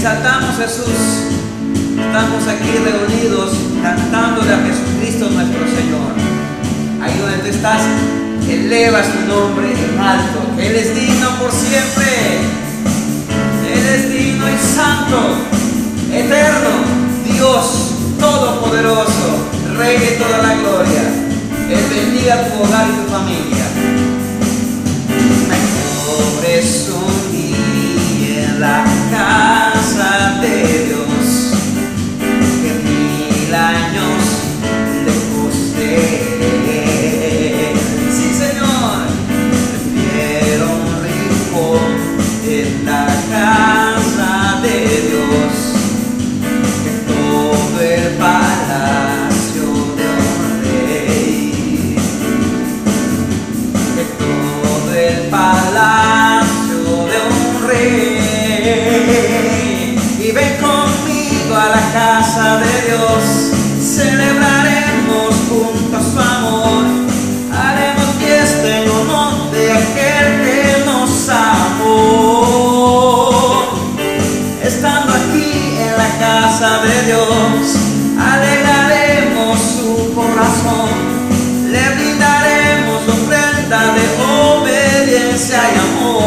exaltamos, Jesús. Estamos aquí reunidos cantándole a Jesucristo nuestro Señor. Ahí donde tú estás, eleva su nombre en alto. Él es digno por siempre. Él es digno y santo, eterno, Dios todopoderoso, Rey de toda la gloria. Él bendiga tu hogar y tu familia. Pobres un día en la casa de Dios, que 1000 años lejos de Él. Sí, Señor, prefiero un rincón en la casa de Dios que todo el palacio de un rey, que todo el palacio de un rey. Y ven conmigo a la casa de Dios, celebraremos juntos su amor, haremos fiesta en honor de aquel que nos amó. Estando aquí en la casa de Dios, alegraremos su corazón, le brindaremos ofrenda de obediencia y amor.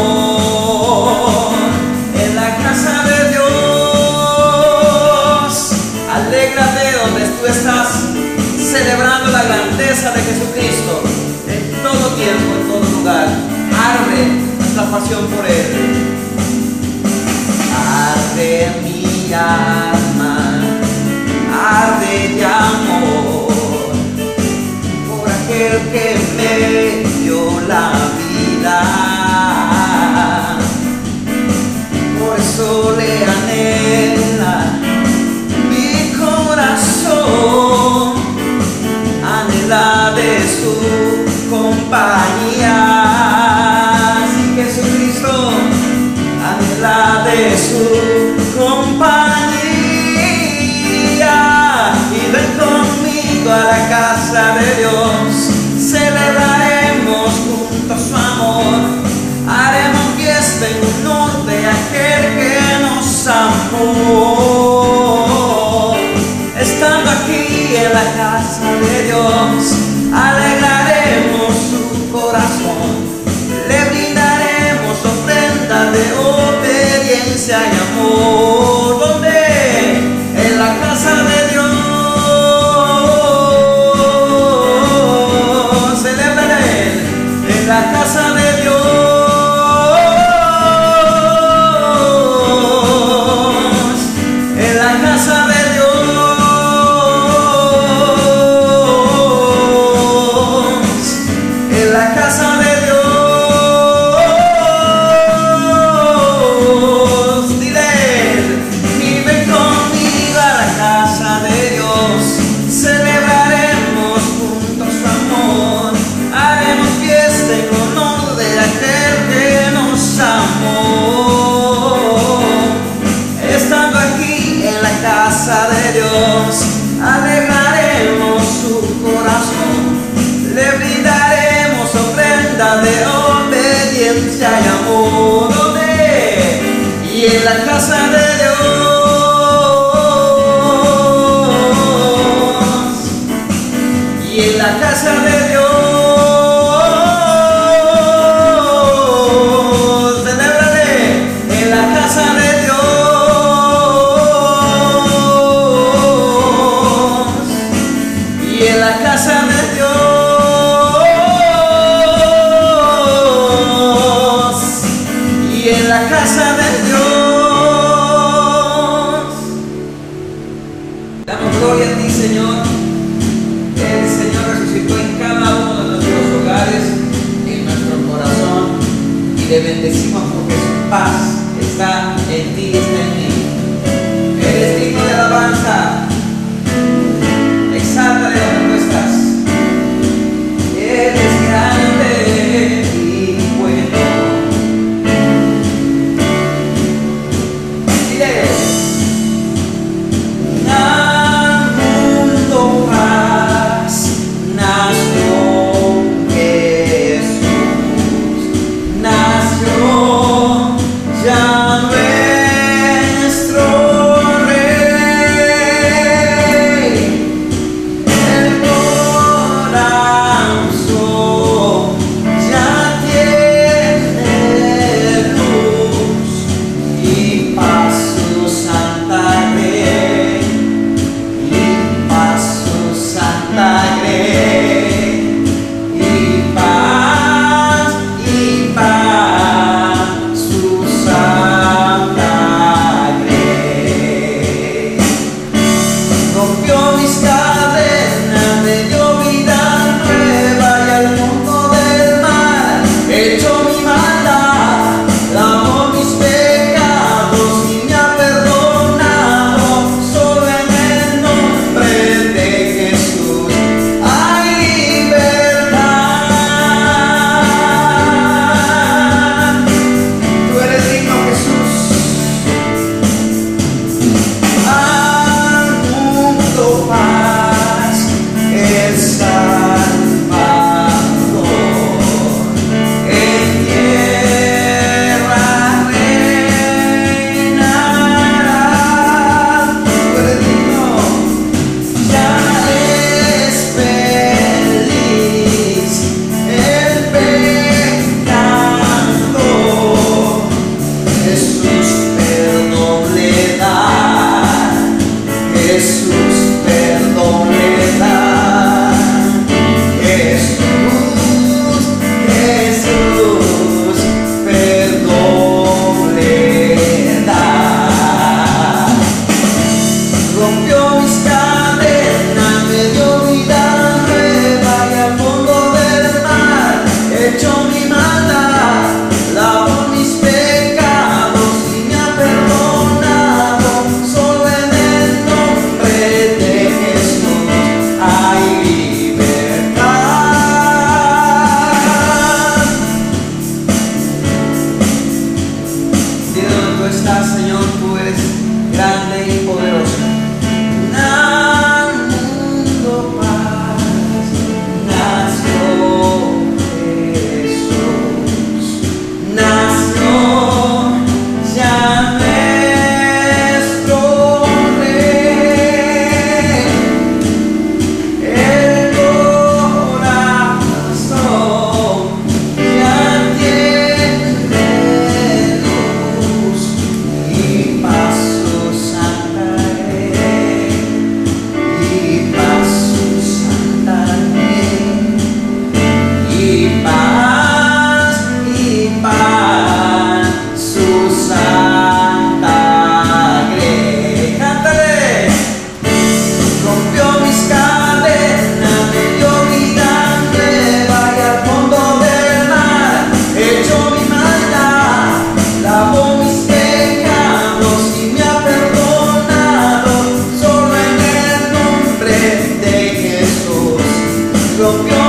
En la casa de Dios, alégrate donde tú estás, celebrando la grandeza de Jesucristo. En todo tiempo, en todo lugar, arde nuestra pasión por Él. Arde mi alma, arde de amor por aquel que me dio la vida. Por eso le anhela mi corazón, anhela de su compañía. Sí, Jesucristo, anhela de su compañía. Y ven conmigo a la casa de Dios, celebraremos juntos su amor, haremos fiesta en honor de aquel que nos amó. Estando aquí en la casa de Dios, alegraremos su corazón, le brindaremos ofrenda de obediencia y amor. ¿Dónde? En la casa de Dios. Celebraré en la casa de Dios. En la casa de Dios. En la casa de Dios. Alegraremos su corazón, le brindaremos ofrenda de obediencia y amor. ¿Dónde? Y en la casa de Dios. Y en la casa de Dios. Celebraré en la casa de Dios. Y en la casa de Dios, y en la casa de Dios. Damos gloria a ti, Señor. El Señor resucitó en cada uno de nuestros hogares, en nuestro corazón, y le bendecimos porque su paz está en ti, está en mí. Eres digno de alabanza. Exáltale donde tú estás. Eres grande y bueno. Dile. Al mundo paz nació Jesús. Nació ya no es.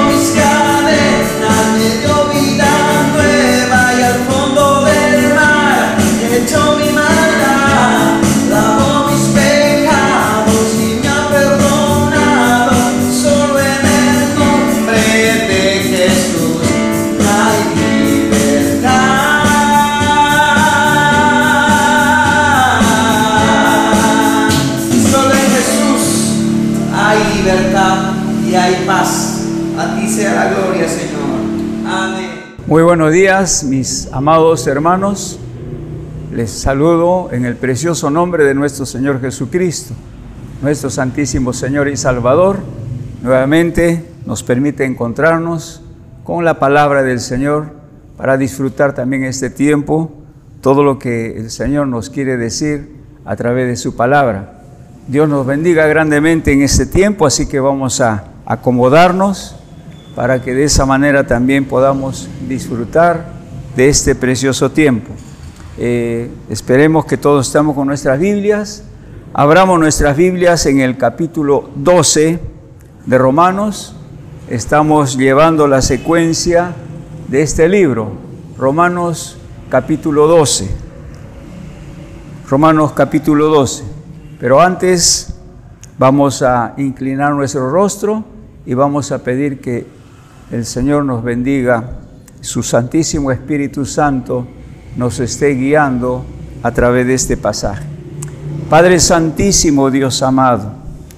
mis cadenas, me dio vida nueva y al fondo del mar echó mi maldad, lavó mis pecados y me ha perdonado. Solo en el nombre de Jesús hay libertad. Solo en Jesús hay libertad y hay paz. A ti sea la gloria, Señor. Amén. Muy buenos días, mis amados hermanos. Les saludo en el precioso nombre de nuestro Señor Jesucristo, nuestro Santísimo Señor y Salvador. Nuevamente nos permite encontrarnos con la palabra del Señor para disfrutar también este tiempo, todo lo que el Señor nos quiere decir a través de su palabra. Dios nos bendiga grandemente en este tiempo, así que vamos a acomodarnos para que de esa manera también podamos disfrutar de este precioso tiempo. Esperemos que todos estemos con nuestras Biblias. Abramos nuestras Biblias en el capítulo 12 de Romanos. Estamos llevando la secuencia de este libro, Romanos capítulo 12. Romanos capítulo 12. Pero antes vamos a inclinar nuestro rostro y vamos a pedir que el Señor nos bendiga, su Santísimo Espíritu Santo nos esté guiando a través de este pasaje. Padre Santísimo, Dios amado,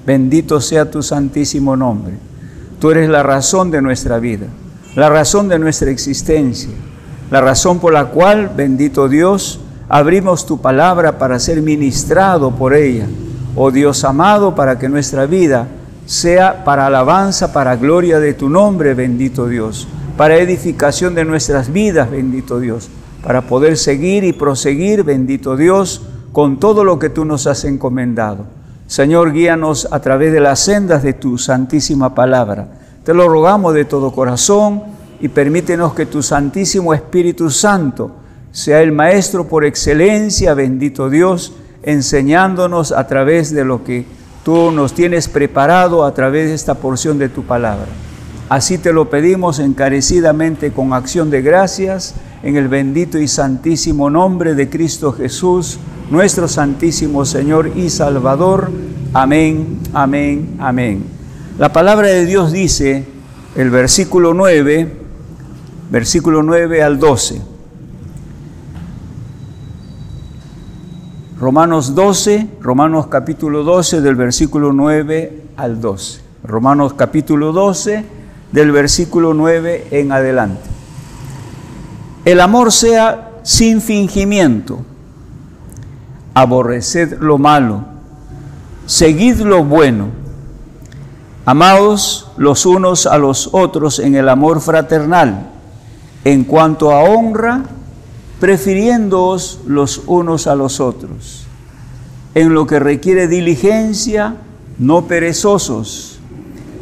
bendito sea tu santísimo nombre. Tú eres la razón de nuestra vida, la razón de nuestra existencia, la razón por la cual, bendito Dios, abrimos tu palabra para ser ministrado por ella. Oh Dios amado, para que nuestra vida sea para alabanza, para gloria de tu nombre, bendito Dios, para edificación de nuestras vidas, bendito Dios, para poder seguir y proseguir, bendito Dios, con todo lo que tú nos has encomendado. Señor, guíanos a través de las sendas de tu santísima palabra. Te lo rogamos de todo corazón y permítenos que tu Santísimo Espíritu Santo sea el Maestro por excelencia, bendito Dios, enseñándonos a través de lo que tú nos tienes preparado a través de esta porción de tu palabra. Así te lo pedimos encarecidamente con acción de gracias en el bendito y santísimo nombre de Cristo Jesús, nuestro Santísimo Señor y Salvador. Amén, amén, amén. La palabra de Dios dice, el versículo 9 al 12. Romanos capítulo 12 del versículo 9 al 12. Romanos capítulo 12 del versículo 9 en adelante. El amor sea sin fingimiento. Aborreced lo malo. Seguid lo bueno. Amaos los unos a los otros en el amor fraternal. En cuanto a honra, prefiriéndoos los unos a los otros. En lo que requiere diligencia, no perezosos,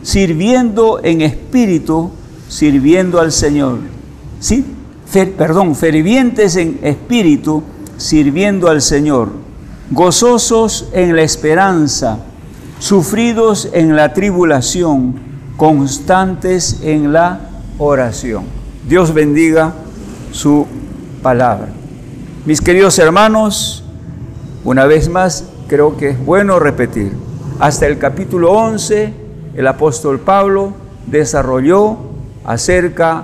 sirviendo en espíritu, sirviendo al Señor. ¿Sí? Fervientes en espíritu, sirviendo al Señor. Gozosos en la esperanza, sufridos en la tribulación, constantes en la oración. Dios bendiga su palabra. Mis queridos hermanos, una vez más creo que es bueno repetir, hasta el capítulo 11 el apóstol Pablo desarrolló acerca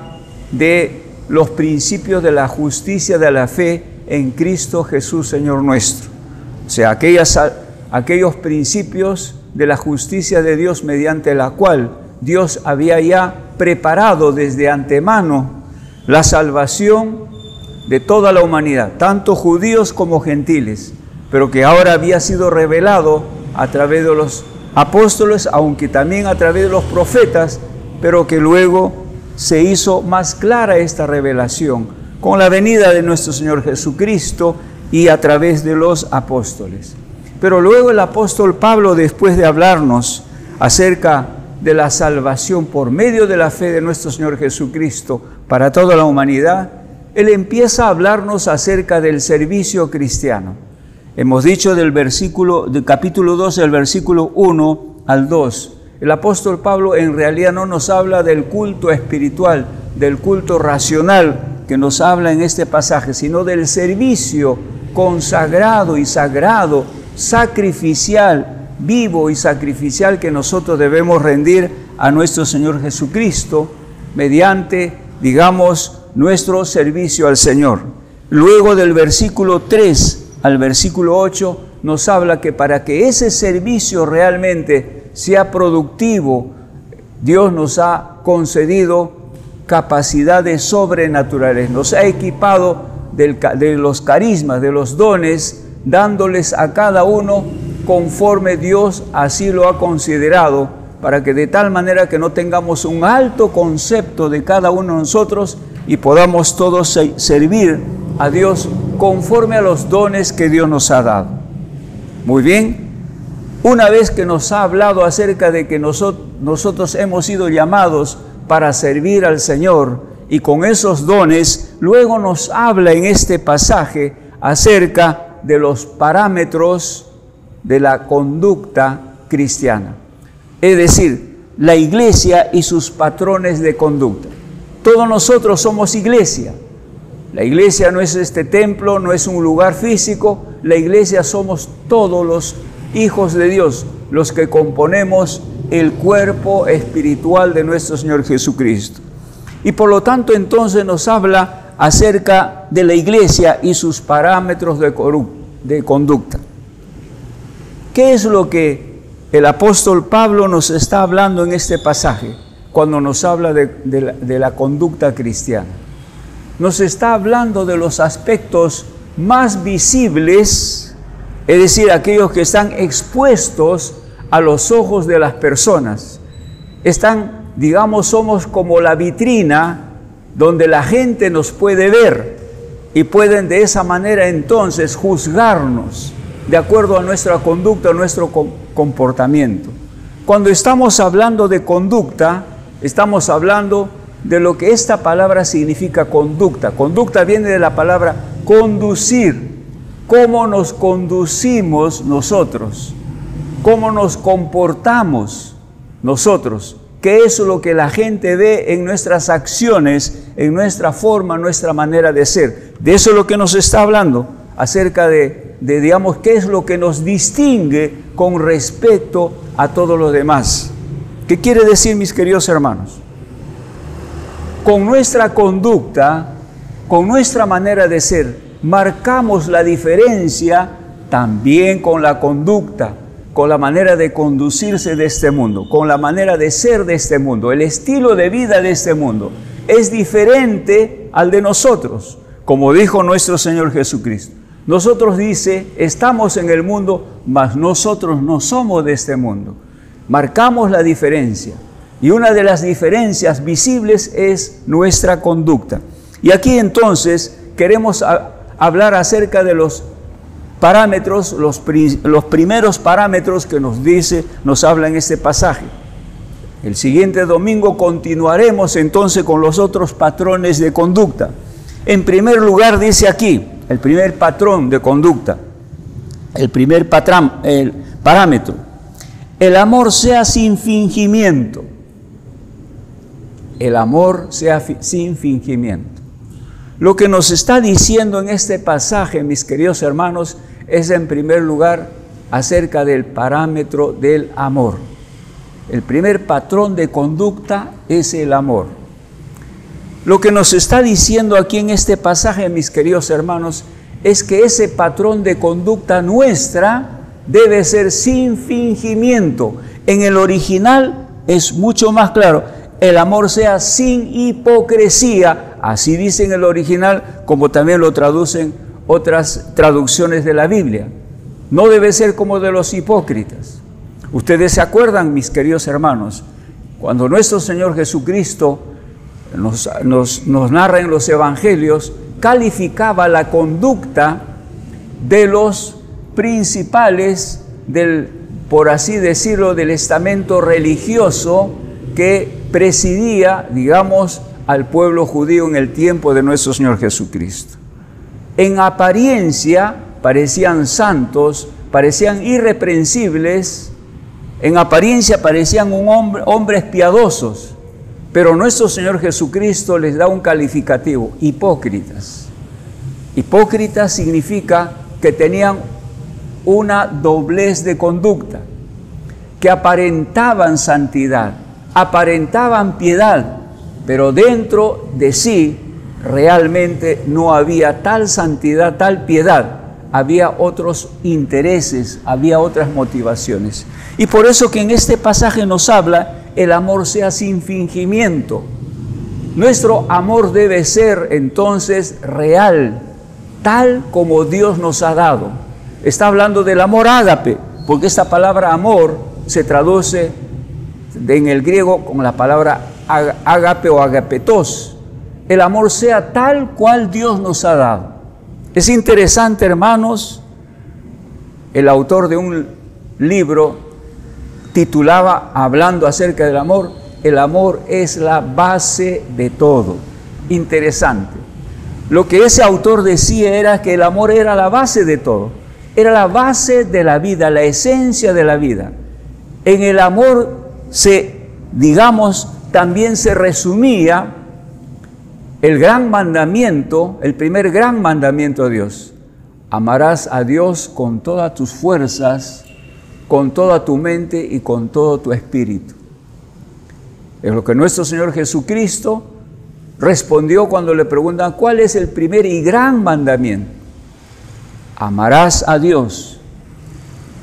de los principios de la justicia de la fe en Cristo Jesús Señor nuestro. O sea, aquellos principios de la justicia de Dios mediante la cual Dios había ya preparado desde antemano la salvación de toda la humanidad, tanto judíos como gentiles, pero que ahora había sido revelado a través de los apóstoles, aunque también a través de los profetas, pero que luego se hizo más clara esta revelación con la venida de nuestro Señor Jesucristo y a través de los apóstoles. Pero luego el apóstol Pablo, después de hablarnos acerca de la salvación por medio de la fe de nuestro Señor Jesucristo para toda la humanidad, él empieza a hablarnos acerca del servicio cristiano. Hemos dicho del capítulo 12, del versículo 1 al 2, el apóstol Pablo en realidad no nos habla del culto espiritual, del culto racional que nos habla en este pasaje, sino del servicio consagrado y sagrado, sacrificial, vivo y sacrificial que nosotros debemos rendir a nuestro Señor Jesucristo mediante, digamos, nuestro servicio al Señor. Luego del versículo 3 al versículo 8 nos habla que para que ese servicio realmente sea productivo, Dios nos ha concedido capacidades sobrenaturales, nos ha equipado de los carismas, de los dones, dándoles a cada uno conforme Dios así lo ha considerado, para que de tal manera que no tengamos un alto concepto de cada uno de nosotros y podamos todos servir a Dios conforme a los dones que Dios nos ha dado. Muy bien, una vez que nos ha hablado acerca de que nosotros hemos sido llamados para servir al Señor y con esos dones, luego nos habla en este pasaje acerca de los parámetros de la conducta cristiana. Es decir, la iglesia y sus patrones de conducta. Todos nosotros somos iglesia. La iglesia no es este templo, no es un lugar físico. La iglesia somos todos los hijos de Dios, los que componemos el cuerpo espiritual de nuestro Señor Jesucristo. Y por lo tanto entonces nos habla acerca de la iglesia y sus parámetros de conducta. ¿Qué es lo que el apóstol Pablo nos está hablando en este pasaje cuando nos habla de la conducta cristiana? Nos está hablando de los aspectos más visibles, es decir, aquellos que están expuestos a los ojos de las personas. Están, digamos, somos como la vitrina donde la gente nos puede ver y pueden de esa manera entonces juzgarnos de acuerdo a nuestra conducta, a nuestro comportamiento. Cuando estamos hablando de conducta, estamos hablando de lo que esta palabra significa conducta. Conducta viene de la palabra conducir. ¿Cómo nos conducimos nosotros? ¿Cómo nos comportamos nosotros? ¿Qué es lo que la gente ve en nuestras acciones, en nuestra forma, nuestra manera de ser? De eso es lo que nos está hablando, acerca de digamos, qué es lo que nos distingue con respecto a todos los demás. ¿Qué quiere decir, mis queridos hermanos? Con nuestra conducta, con nuestra manera de ser, marcamos la diferencia también con la conducta, con la manera de conducirse de este mundo, con la manera de ser de este mundo. El estilo de vida de este mundo es diferente al de nosotros, como dijo nuestro Señor Jesucristo. Nosotros, dice, estamos en el mundo, mas nosotros no somos de este mundo. Marcamos la diferencia. Y una de las diferencias visibles es nuestra conducta. Y aquí entonces queremos hablar acerca de los parámetros, los primeros parámetros que nos habla en este pasaje. El siguiente domingo continuaremos entonces con los otros patrones de conducta. En primer lugar dice aquí, el primer patrón de conducta, el primer parámetro, el amor sea sin fingimiento. El amor sea sin fingimiento. Lo que nos está diciendo en este pasaje, mis queridos hermanos, es en primer lugar acerca del parámetro del amor. El primer patrón de conducta es el amor. Lo que nos está diciendo aquí en este pasaje, mis queridos hermanos, es que ese patrón de conducta nuestra debe ser sin fingimiento. En el original es mucho más claro. El amor sea sin hipocresía, así dice en el original, como también lo traducen otras traducciones de la Biblia. No debe ser como de los hipócritas. Ustedes se acuerdan, mis queridos hermanos, cuando nuestro Señor Jesucristo nos narra en los evangelios, calificaba la conducta de los principales por así decirlo, del estamento religioso que presidía, digamos, al pueblo judío en el tiempo de nuestro Señor Jesucristo. En apariencia parecían santos, parecían irreprensibles, En apariencia parecían hombres piadosos, pero nuestro Señor Jesucristo les da un calificativo: hipócritas. Hipócritas significa que tenían una doblez de conducta, que aparentaban santidad, aparentaban piedad, pero dentro de sí realmente no había tal santidad, tal piedad. Había otros intereses, había otras motivaciones. Y por eso que en este pasaje nos habla: el amor sea sin fingimiento. Nuestro amor debe ser entonces real, tal como Dios nos ha dado. Está hablando del amor ágape, porque esta palabra amor se traduce en el griego con la palabra ágape o agapetos. El amor sea tal cual Dios nos ha dado. Es interesante, hermanos, el autor de un libro titulaba, hablando acerca del amor: el amor es la base de todo. Interesante. Lo que ese autor decía era que el amor era la base de todo, era la base de la vida, la esencia de la vida. En el amor también se resumía el gran mandamiento, el primer gran mandamiento de Dios: amarás a Dios con todas tus fuerzas, con toda tu mente y con todo tu espíritu. Es lo que nuestro Señor Jesucristo respondió cuando le preguntan cuál es el primer y gran mandamiento. Amarás a Dios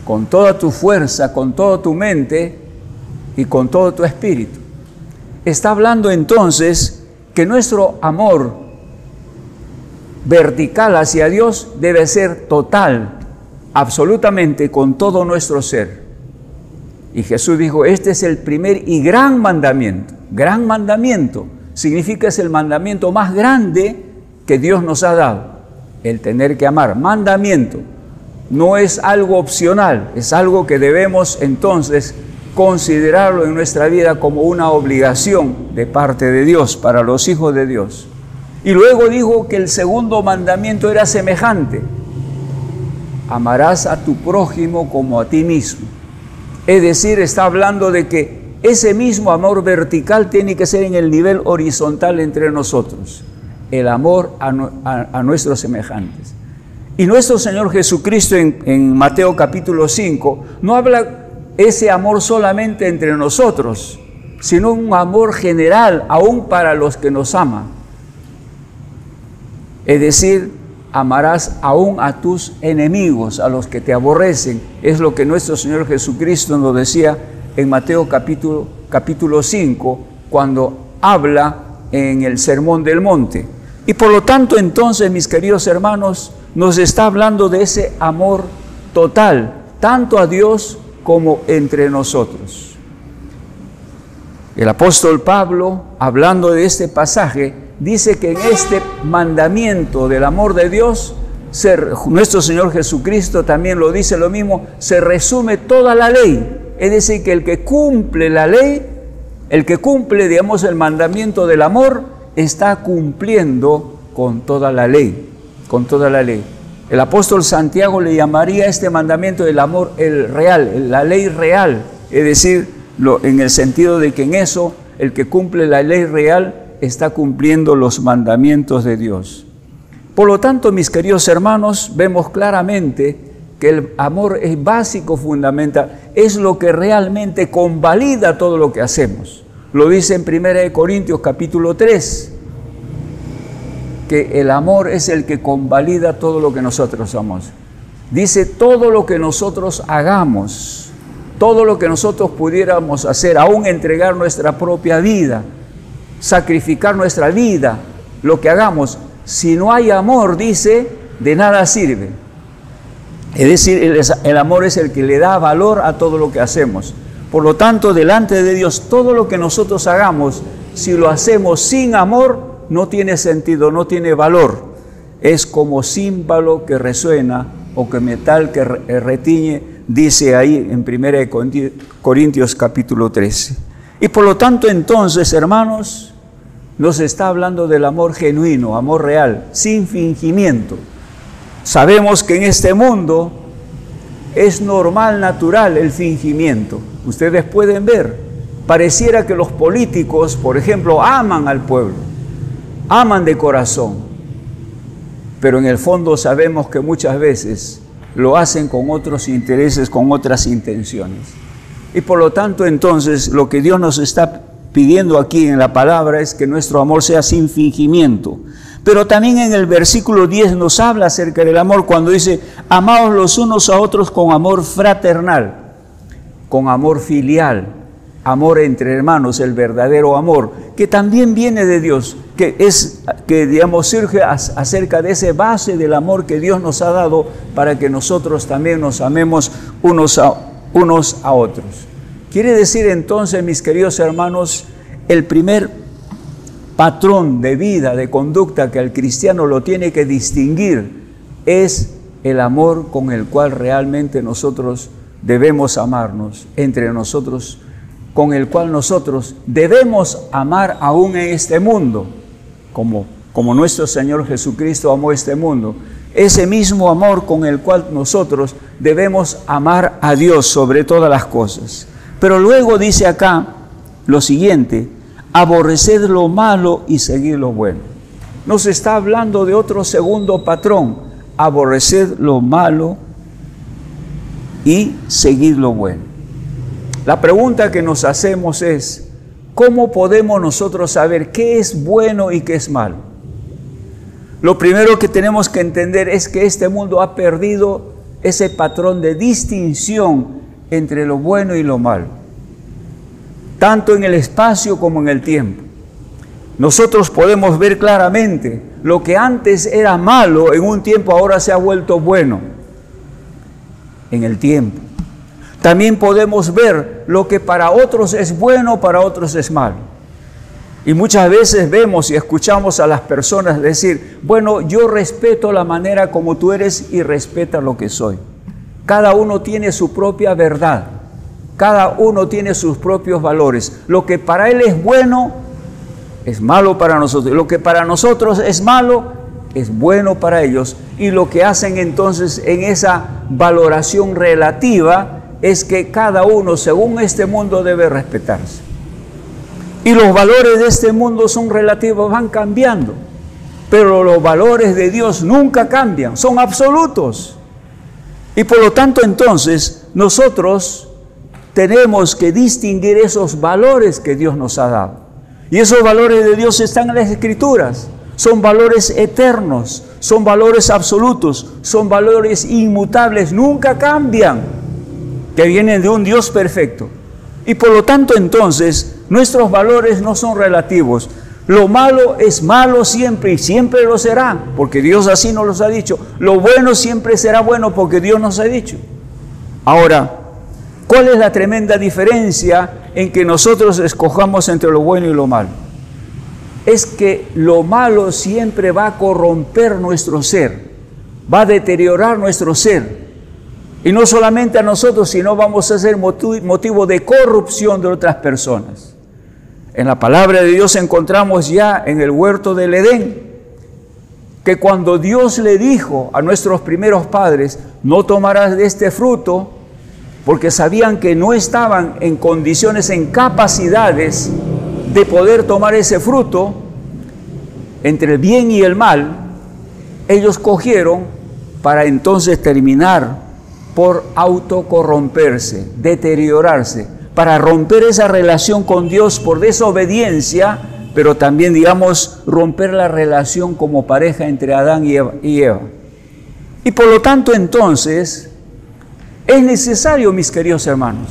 con toda tu fuerza, con toda tu mente y con todo tu espíritu. Está hablando entonces que nuestro amor vertical hacia Dios debe ser total, absolutamente, con todo nuestro ser. Y Jesús dijo: este es el primer y gran mandamiento. Gran mandamiento significa es el mandamiento más grande que Dios nos ha dado, el tener que amar. Mandamiento no es algo opcional, es algo que debemos entonces considerarlo en nuestra vida como una obligación de parte de Dios para los hijos de Dios. Y luego dijo que el segundo mandamiento era semejante: amarás a tu prójimo como a ti mismo. Es decir, está hablando de que ese mismo amor vertical tiene que ser en el nivel horizontal entre nosotros, el amor a nuestros semejantes. Y nuestro Señor Jesucristo en Mateo capítulo 5 no habla ese amor solamente entre nosotros, sino un amor general, aún para los que nos aman. Es decir, amarás aún a tus enemigos, a los que te aborrecen. Es lo que nuestro Señor Jesucristo nos decía en Mateo capítulo 5, cuando habla en el Sermón del Monte. Y por lo tanto, entonces, mis queridos hermanos, nos está hablando de ese amor total, tanto a Dios como entre nosotros. El apóstol Pablo, hablando de este pasaje, dice que en este mandamiento del amor de Dios, nuestro Señor Jesucristo también lo dice lo mismo, se resume toda la ley. Es decir, que el que cumple la ley, el que cumple, digamos, el mandamiento del amor, está cumpliendo con toda la ley, con toda la ley. El apóstol Santiago le llamaría a este mandamiento del amor el real, la ley real, es decir, en el sentido de que en eso el que cumple la ley real está cumpliendo los mandamientos de Dios. Por lo tanto, mis queridos hermanos, vemos claramente que el amor es básico, fundamental, es lo que realmente convalida todo lo que hacemos. Lo dice en 1 Corintios capítulo 3, que el amor es el que convalida todo lo que nosotros somos. Dice: todo lo que nosotros hagamos, todo lo que nosotros pudiéramos hacer, aún entregar nuestra propia vida, sacrificar nuestra vida, lo que hagamos, si no hay amor, dice, de nada sirve. Es decir, el amor es el que le da valor a todo lo que hacemos. Por lo tanto, delante de Dios, todo lo que nosotros hagamos, si lo hacemos sin amor, no tiene sentido, no tiene valor. Es como címbalo que resuena o que metal que retiñe, dice ahí en 1 Corintios capítulo 13. Y por lo tanto, entonces, hermanos, nos está hablando del amor genuino, amor real, sin fingimiento. Sabemos que en este mundo es normal, natural el fingimiento. Ustedes pueden ver, pareciera que los políticos, por ejemplo, aman al pueblo, aman de corazón, pero en el fondo sabemos que muchas veces lo hacen con otros intereses, con otras intenciones. Y por lo tanto, entonces, lo que Dios nos está pidiendo aquí en la palabra es que nuestro amor sea sin fingimiento. Pero también en el versículo 10 nos habla acerca del amor cuando dice, amaos los unos a otros con amor fraternal, con amor filial, amor entre hermanos, el verdadero amor, que también viene de Dios, que digamos surge acerca de ese base del amor que Dios nos ha dado para que nosotros también nos amemos unos a otros. Quiere decir entonces, mis queridos hermanos, el primer patrón de vida, de conducta que el cristiano lo tiene que distinguir es el amor con el cual realmente nosotros debemos amarnos entre nosotros, con el cual nosotros debemos amar aún en este mundo, como nuestro Señor Jesucristo amó este mundo. Ese mismo amor con el cual nosotros debemos amar a Dios sobre todas las cosas. Pero luego dice acá lo siguiente: aborreced lo malo y seguid lo bueno. Nos está hablando de otro segundo patrón: aborreced lo malo y seguid lo bueno. La pregunta que nos hacemos es, ¿cómo podemos nosotros saber qué es bueno y qué es malo? Lo primero que tenemos que entender es que este mundo ha perdido ese patrón de distinción entre lo bueno y lo malo, tanto en el espacio como en el tiempo. Nosotros podemos ver claramente lo que antes era malo en un tiempo, ahora se ha vuelto bueno en el tiempo. También podemos ver lo que para otros es bueno, para otros es malo. Y muchas veces vemos y escuchamos a las personas decir, bueno, yo respeto la manera como tú eres y respeta lo que soy. Cada uno tiene su propia verdad, cada uno tiene sus propios valores. Lo que para él es bueno, es malo para nosotros. Lo que para nosotros es malo, es bueno para ellos. Y lo que hacen entonces en esa valoración relativa es que cada uno, según este mundo, debe respetarse. Y los valores de este mundo son relativos, van cambiando. Pero los valores de Dios nunca cambian, son absolutos. Y por lo tanto, entonces, nosotros tenemos que distinguir esos valores que Dios nos ha dado. Y esos valores de Dios están en las Escrituras. Son valores eternos, son valores absolutos, son valores inmutables, nunca cambian, que vienen de un Dios perfecto. Y por lo tanto, entonces, nuestros valores no son relativos. Lo malo es malo siempre y siempre lo será, porque Dios así nos lo ha dicho. Lo bueno siempre será bueno porque Dios nos ha dicho. Ahora, ¿cuál es la tremenda diferencia en que nosotros escojamos entre lo bueno y lo malo? Es que lo malo siempre va a corromper nuestro ser, va a deteriorar nuestro ser. Y no solamente a nosotros, sino vamos a ser motivo de corrupción de otras personas. En la palabra de Dios encontramos ya en el huerto del Edén, que cuando Dios le dijo a nuestros primeros padres, no tomarás de este fruto, porque sabían que no estaban en condiciones, en capacidades de poder tomar ese fruto, entre el bien y el mal, ellos cogieron para entonces terminar por autocorromperse, deteriorarse, para romper esa relación con Dios por desobediencia, pero también, digamos, romper la relación como pareja entre Adán y Eva. Y por lo tanto, entonces, es necesario, mis queridos hermanos,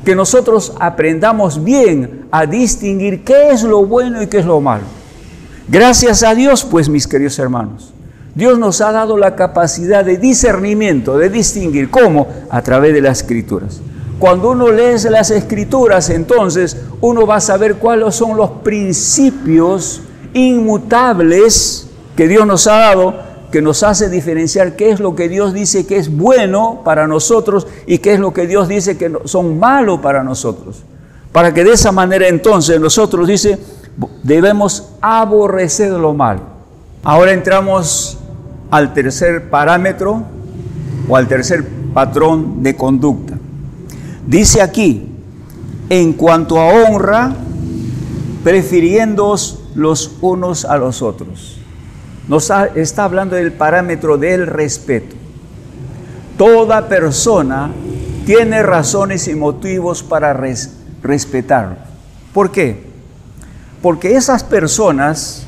que nosotros aprendamos bien a distinguir qué es lo bueno y qué es lo malo. Gracias a Dios, pues, mis queridos hermanos, Dios nos ha dado la capacidad de discernimiento, de distinguir. ¿Cómo? A través de las Escrituras. Cuando uno lee las Escrituras, entonces uno va a saber cuáles son los principios inmutables que Dios nos ha dado, que nos hace diferenciar qué es lo que Dios dice que es bueno para nosotros y qué es lo que Dios dice que son malos para nosotros. Para que de esa manera entonces nosotros, dice, debemos aborrecer lo malo. Ahora entramos al tercer parámetro o al tercer patrón de conducta. Dice aquí en cuanto a honra, prefiriéndoos los unos a los otros. Nos está hablando del parámetro del respeto. Toda persona tiene razones y motivos para respetarlo. ¿Por qué? Porque esas personas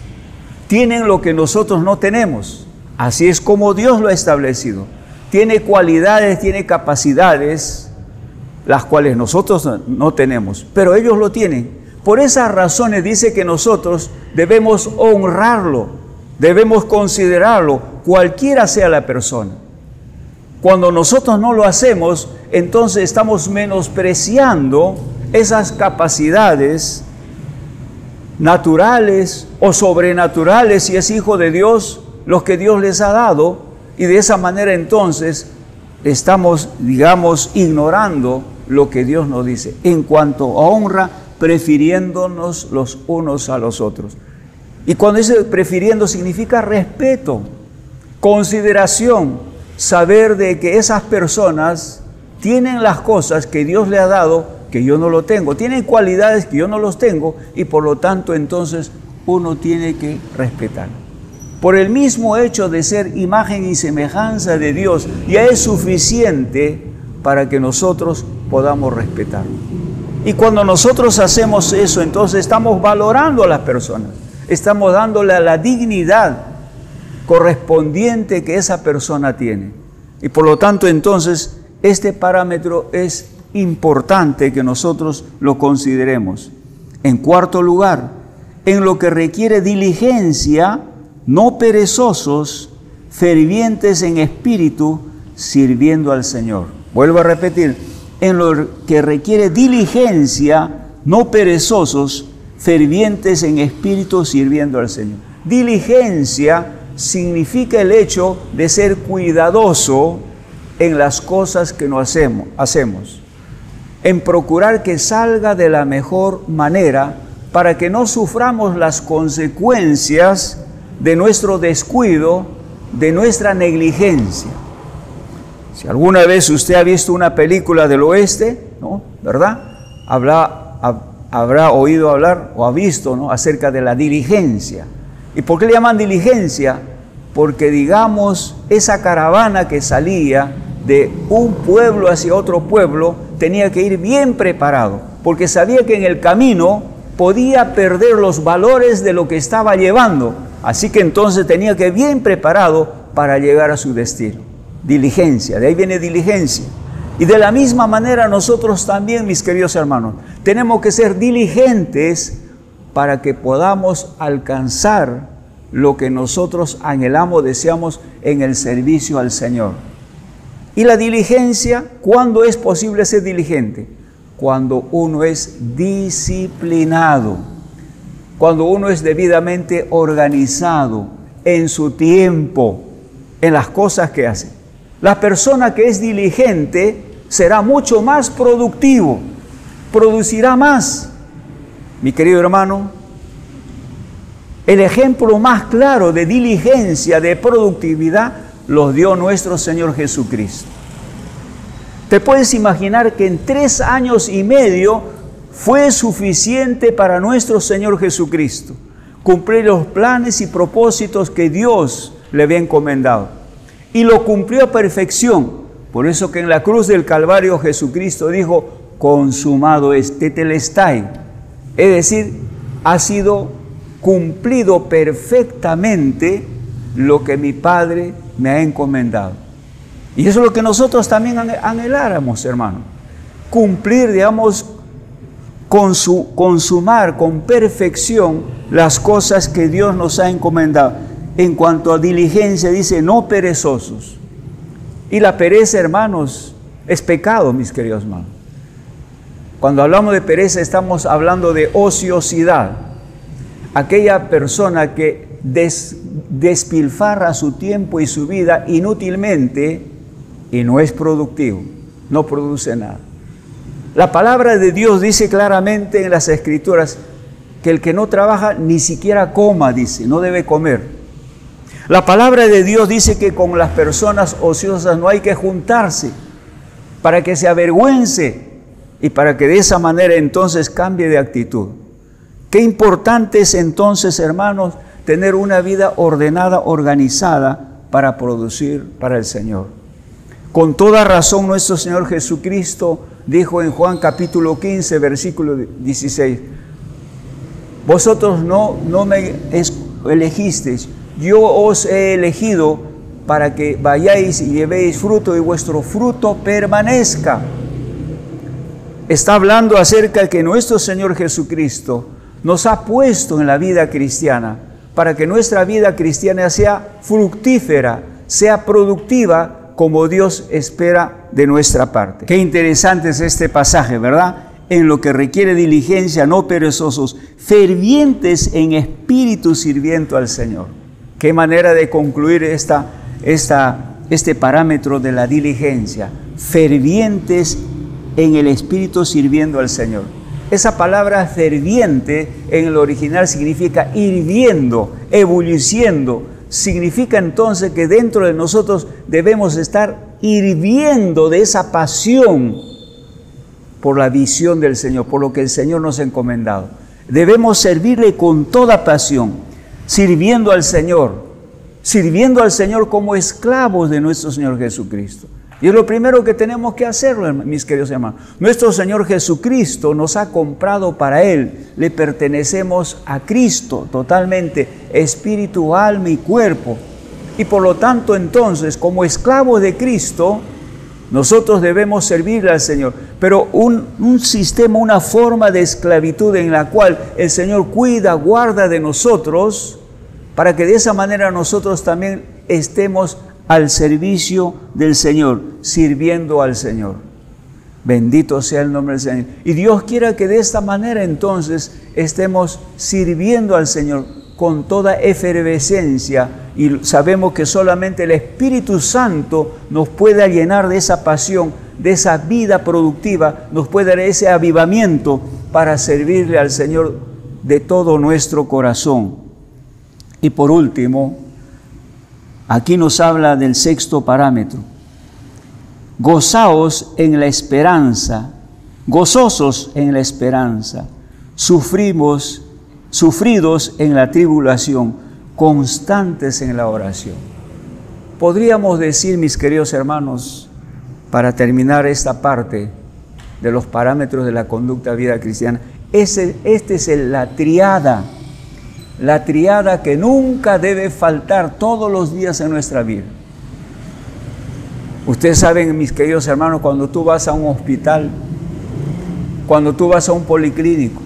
tienen lo que nosotros no tenemos. Así es como Dios lo ha establecido. Tiene cualidades, tiene capacidades, las cuales nosotros no tenemos, pero ellos lo tienen. Por esas razones dice que nosotros debemos honrarlo, debemos considerarlo, cualquiera sea la persona. Cuando nosotros no lo hacemos, entonces estamos menospreciando esas capacidades naturales o sobrenaturales, si es hijo de Dios, los que Dios les ha dado, y de esa manera entonces estamos, digamos, ignorando lo que Dios nos dice. En cuanto a honra, prefiriéndonos los unos a los otros. Y cuando dice prefiriendo significa respeto, consideración, saber de que esas personas tienen las cosas que Dios le ha dado que yo no lo tengo, tienen cualidades que yo no los tengo, y por lo tanto entonces uno tiene que respetar. Por el mismo hecho de ser imagen y semejanza de Dios, ya es suficiente para que nosotros podamos respetar. Y cuando nosotros hacemos eso, entonces estamos valorando a las personas, estamos dándole la dignidad correspondiente que esa persona tiene. Y por lo tanto entonces este parámetro es importante que nosotros lo consideremos. En cuarto lugar, en lo que requiere diligencia, no perezosos, fervientes en espíritu, sirviendo al Señor. Vuelvo a repetir, en lo que requiere diligencia, no perezosos, fervientes en espíritu, sirviendo al Señor. Diligencia significa el hecho de ser cuidadoso en las cosas que nos hacemos, en procurar que salga de la mejor manera para que no suframos las consecuencias de nuestro descuido, de nuestra negligencia. Si alguna vez usted ha visto una película del oeste, ¿no? ¿Verdad? Habrá oído hablar o ha visto, ¿no?, acerca de la diligencia. ¿Y por qué le llaman diligencia? Porque, digamos, esa caravana que salía de un pueblo hacia otro pueblo tenía que ir bien preparado, porque sabía que en el camino podía perder los valores de lo que estaba llevando. Así que entonces tenía que ir bien preparado para llegar a su destino. Diligencia, de ahí viene diligencia. Y de la misma manera nosotros también, mis queridos hermanos, tenemos que ser diligentes para que podamos alcanzar lo que nosotros anhelamos, deseamos en el servicio al Señor. Y la diligencia, ¿cuándo es posible ser diligente? Cuando uno es disciplinado, cuando uno es debidamente organizado en su tiempo, en las cosas que hace. La persona que es diligente será mucho más productivo, producirá más. Mi querido hermano, el ejemplo más claro de diligencia, de productividad, los dio nuestro Señor Jesucristo. Te puedes imaginar que en 3 años y medio fue suficiente para nuestro Señor Jesucristo cumplir los planes y propósitos que Dios le había encomendado. Y lo cumplió a perfección. Por eso que en la cruz del Calvario Jesucristo dijo, consumado es, tetelestai. Es decir, ha sido cumplido perfectamente lo que mi Padre me ha encomendado. Y eso es lo que nosotros también anheláramos, hermano. Cumplir, digamos, consumar con perfección las cosas que Dios nos ha encomendado. En cuanto a diligencia, dice, no perezosos. Y la pereza, hermanos, es pecado, mis queridos hermanos. Cuando hablamos de pereza, estamos hablando de ociosidad. Aquella persona que despilfarra su tiempo y su vida inútilmente y no es productivo, no produce nada. La palabra de Dios dice claramente en las Escrituras que el que no trabaja ni siquiera coma, dice, no debe comer. La palabra de Dios dice que con las personas ociosas no hay que juntarse para que se avergüence y para que de esa manera entonces cambie de actitud. Qué importante es entonces, hermanos, tener una vida ordenada, organizada para producir para el Señor. Con toda razón nuestro Señor Jesucristo dijo en Juan capítulo 15, versículo 16, vosotros no me elegisteis, yo os he elegido para que vayáis y llevéis fruto y vuestro fruto permanezca. Está hablando acerca de que nuestro Señor Jesucristo nos ha puesto en la vida cristiana para que nuestra vida cristiana sea fructífera, sea productiva como Dios espera de nuestra parte. Qué interesante es este pasaje, ¿verdad? En lo que requiere diligencia, no perezosos, fervientes en espíritu sirviendo al Señor. Qué manera de concluir este parámetro de la diligencia, fervientes en el espíritu sirviendo al Señor. Esa palabra ferviente en el original significa hirviendo, ebulliciendo. Significa entonces que dentro de nosotros debemos estar hirviendo de esa pasión por la visión del Señor, por lo que el Señor nos ha encomendado. Debemos servirle con toda pasión, sirviendo al Señor como esclavos de nuestro Señor Jesucristo. Y es lo primero que tenemos que hacerlo, mis queridos hermanos. Nuestro Señor Jesucristo nos ha comprado para Él. Le pertenecemos a Cristo totalmente, espíritu, alma y cuerpo. Y por lo tanto, entonces, como esclavos de Cristo, nosotros debemos servirle al Señor. Pero un sistema, una forma de esclavitud en la cual el Señor cuida, guarda de nosotros, para que de esa manera nosotros también estemos al servicio del Señor, sirviendo al Señor. Bendito sea el nombre del Señor. Y Dios quiera que de esta manera entonces estemos sirviendo al Señor con toda efervescencia, y sabemos que solamente el Espíritu Santo nos puede llenar de esa pasión, de esa vida productiva, nos puede dar ese avivamiento para servirle al Señor de todo nuestro corazón. Y por último, aquí nos habla del sexto parámetro. Gozaos en la esperanza, gozosos en la esperanza, sufridos en la tribulación, constantes en la oración. Podríamos decir, mis queridos hermanos, para terminar esta parte de los parámetros de la conducta de vida cristiana, esta es la triada que nunca debe faltar todos los días en nuestra vida. Ustedes saben, mis queridos hermanos, cuando tú vas a un hospital, cuando tú vas a un policlínico,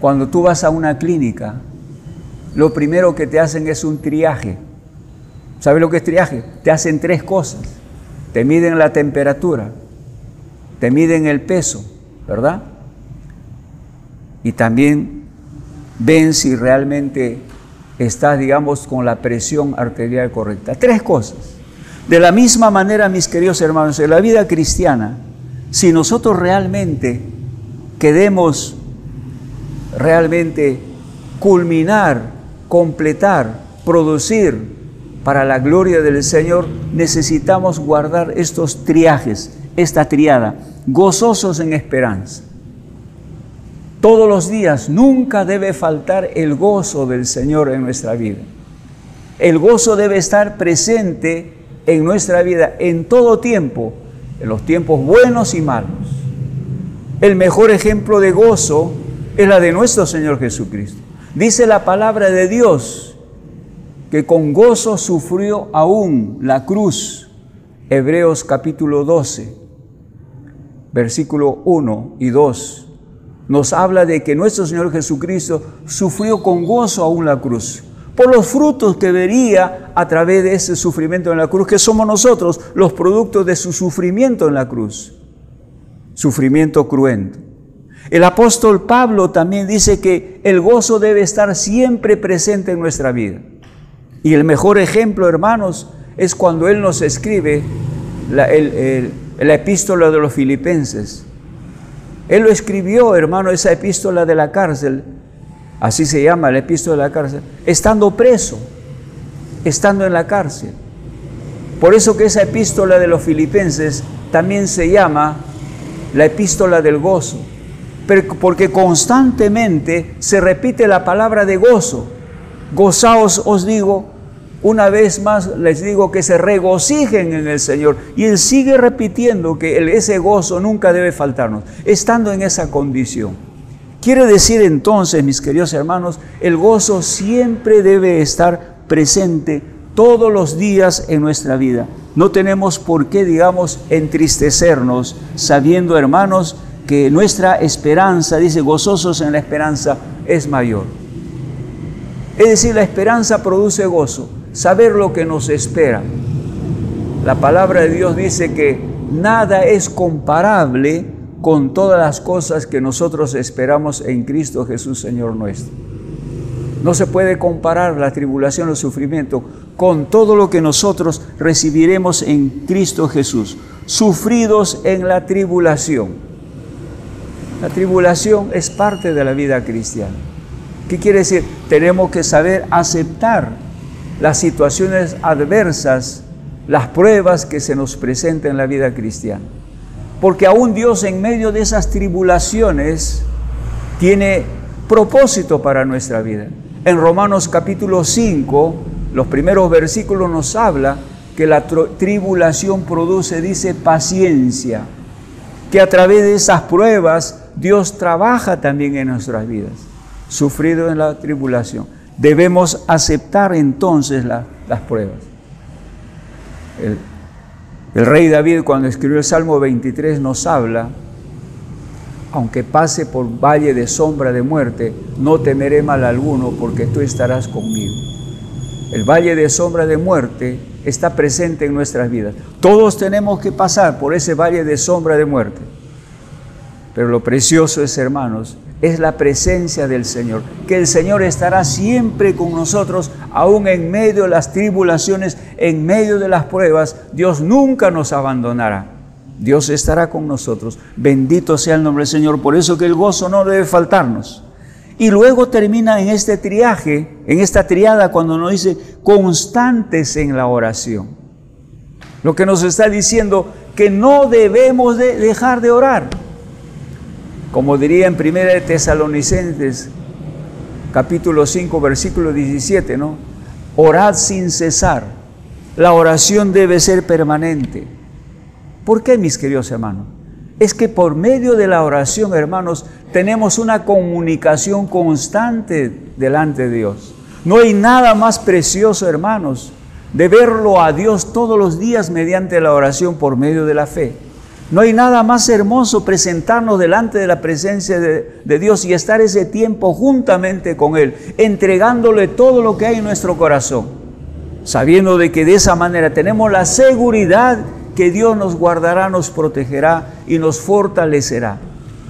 cuando tú vas a una clínica, lo primero que te hacen es un triaje. ¿Sabes lo que es triaje? Te hacen tres cosas. Te miden la temperatura, te miden el peso, ¿verdad? Y también ven si realmente estás, digamos, con la presión arterial correcta. Tres cosas. De la misma manera, mis queridos hermanos, en la vida cristiana, si nosotros realmente queremos culminar, completar, producir para la gloria del Señor, necesitamos guardar estos triajes, esta triada, gozosos en esperanza. Todos los días nunca debe faltar el gozo del Señor en nuestra vida. El gozo debe estar presente en nuestra vida en todo tiempo, en los tiempos buenos y malos. El mejor ejemplo de gozo es la de nuestro Señor Jesucristo. Dice la palabra de Dios que con gozo sufrió aún la cruz. Hebreos capítulo 12, versículo 1 y 2. Nos habla de que nuestro Señor Jesucristo sufrió con gozo aún la cruz, por los frutos que vería a través de ese sufrimiento en la cruz, que somos nosotros los productos de su sufrimiento en la cruz, sufrimiento cruento. El apóstol Pablo también dice que el gozo debe estar siempre presente en nuestra vida. Y el mejor ejemplo, hermanos, es cuando él nos escribe la epístola de los Filipenses. Él lo escribió, hermano, esa epístola de la cárcel, así se llama, la epístola de la cárcel, estando preso, estando en la cárcel. Por eso que esa epístola de los Filipenses también se llama la epístola del gozo, porque constantemente se repite la palabra de gozo. Gozaos, os digo, una vez más les digo que se regocijen en el Señor. Y Él sigue repitiendo que ese gozo nunca debe faltarnos, estando en esa condición. Quiere decir entonces, mis queridos hermanos, el gozo siempre debe estar presente todos los días en nuestra vida. No tenemos por qué, digamos, entristecernos, sabiendo, hermanos, que nuestra esperanza, dice, gozosos en la esperanza, es mayor. Es decir, la esperanza produce gozo, saber lo que nos espera. La palabra de Dios dice que nada es comparable con todas las cosas que nosotros esperamos en Cristo Jesús, Señor nuestro. No se puede comparar la tribulación o el sufrimiento con todo lo que nosotros recibiremos en Cristo Jesús, sufridos en la tribulación. La tribulación es parte de la vida cristiana. ¿Qué quiere decir? Tenemos que saber aceptar las situaciones adversas, las pruebas que se nos presentan en la vida cristiana. Porque aún Dios en medio de esas tribulaciones tiene propósito para nuestra vida. En Romanos capítulo 5, los primeros versículos nos habla que la tribulación produce, dice, paciencia, que a través de esas pruebas Dios trabaja también en nuestras vidas, sufrido en la tribulación. Debemos aceptar entonces las pruebas. El rey David, cuando escribió el Salmo 23, nos habla: aunque pase por valle de sombra de muerte, no temeré mal alguno, porque tú estarás conmigo. El valle de sombra de muerte está presente en nuestras vidas. Todos tenemos que pasar por ese valle de sombra de muerte. Pero lo precioso es, hermanos, es la presencia del Señor, que el Señor estará siempre con nosotros, aún en medio de las tribulaciones, en medio de las pruebas. Dios nunca nos abandonará. Dios estará con nosotros. Bendito sea el nombre del Señor. Por eso que el gozo no debe faltarnos. Y luego termina en este triaje, en esta triada, cuando nos dice constantes en la oración. Lo que nos está diciendo que no debemos de dejar de orar. Como diría en 1 Tesalonicenses, capítulo 5, versículo 17, ¿no? Orad sin cesar. La oración debe ser permanente. ¿Por qué, mis queridos hermanos? Es que por medio de la oración, hermanos, tenemos una comunicación constante delante de Dios. No hay nada más precioso, hermanos, de verlo a Dios todos los días mediante la oración por medio de la fe. No hay nada más hermoso presentarnos delante de la presencia de Dios y estar ese tiempo juntamente con Él, entregándole todo lo que hay en nuestro corazón, sabiendo de que de esa manera tenemos la seguridad que Dios nos guardará, nos protegerá y nos fortalecerá.